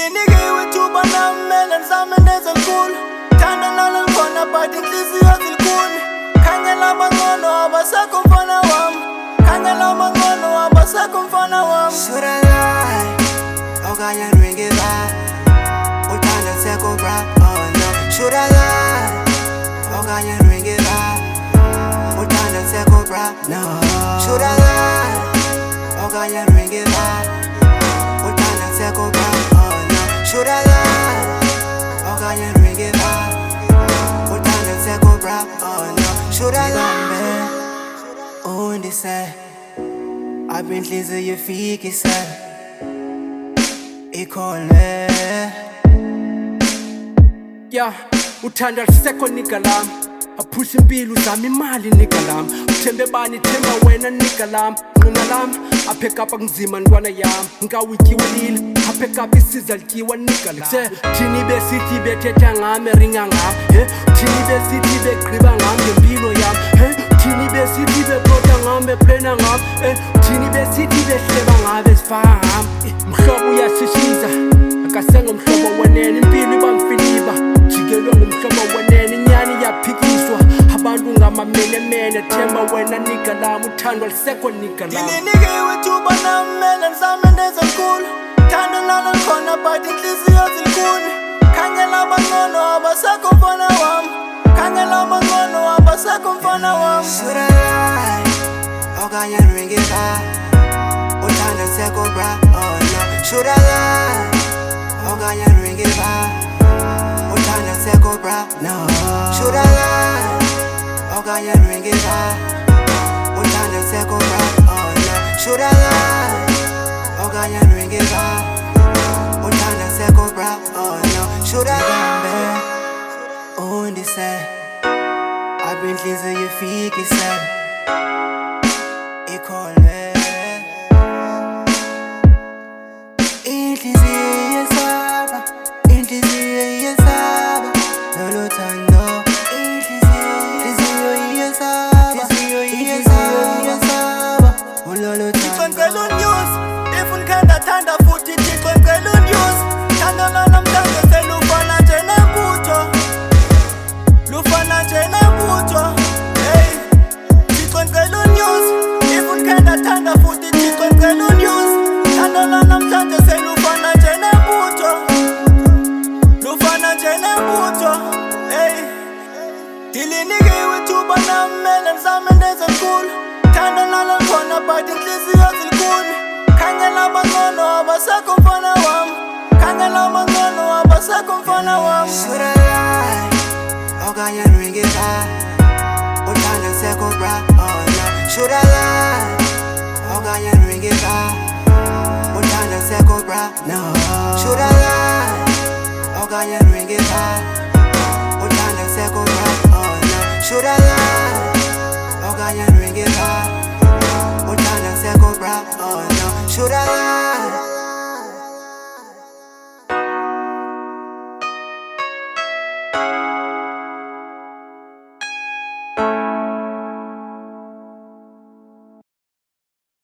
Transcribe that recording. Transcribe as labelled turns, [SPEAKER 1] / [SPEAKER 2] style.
[SPEAKER 1] Dilinikiwe ithuba namela nizame nezenkulu Thanda nalalikhona but inhliziyo zilikhuni Khangela abangcono abasekho mfana wami Khangela abangcono abasekho mfana wami
[SPEAKER 2] Should I lie? Okanye ring it back Uthanda sekho bra, oh no Should I lie? Okanye ring it back Uthanda sekho bra, no Should I lie? Okanye ring it back Uthanda sekho bra, oh no Should I lie? Okanye ring it back Uthanda sekho bra, oh no Should I lie? Undise Abinhliziyo ifikisela Ikhole
[SPEAKER 3] Yeah, uthanda Alusekho nigga lami Aphusha impilo uzama imali nigga lami Uthembe bani themba wena nigga lami Nqina lami aphekapa kunzima ntwana yami Ngawityiwe lile aphekapa isiza lityiwa nigga lami Thini besithi bethetha ngami ringa ngami Thini besithi begqiba ngami ngempilo yami Thini besithi bephotha ngami beplena ngami Thini besithi behleba ngami besifaka ngami Mhlobo uyashishiza akasengomhlobo wenene impilo ibamfiliba jikelwe ngumhlobo wenene inyani yaphikiswa abantu ngamamenemene themba wena nigga lami uthando Alusekho nigga lami
[SPEAKER 1] Dilinikiwe ithuba namela nizame nezenkulu Thanda nalalikhona but inhliziyo zilikhuni Khangela abangcono abasekho mfana wami Khangela abangcono abasekho mfana wami
[SPEAKER 2] Should I lie? Okanye ring it back Uthanda sekho bra, oh no Should I lie? Okanye ring it back Uthanda sekho bra, no Should I lie? Okanye ring it back Uthanda sekho bra, oh no Should I lie? Okanye ring it back Uthanda sekho bra, oh no Should I lie? Undise Abinhliziyo ifikisela Ikhole Inhliziyo iyesaba Inhliziyo iyesaba Lolu thando Inhliziyo iyesaba Inhliziyo iyesaba Lolu thando
[SPEAKER 1] Ngicela news if unikhanda thanda futhi Thixo ngicela news Thanda namhlanje selufana nje nebutho Lufana nje nebutho Hey Thixo ngicela news if unikhanda thanda futhi Thixo ngicela news Thanda namhlanje selufana nje nebutho Lufana nje nebutho Hey Dilinikiwe ithuba namela nizame nezenkulu Thanda nalalikhona but inhliziyo zilikhuni Khangela abangcono abasekho mfana wami Khangela abangcono abasekho mfana wami
[SPEAKER 2] Should I lie? Okanye ring it back Uthanda sekho bra, oh no Should I lie? Okanye ring it back Uthanda sekho bra, no Should I lie? Okanye ring it back Uthanda sekho bra, oh no Should I lie? Okanye ring it back Uthanda sekho bra, oh no Should I lie?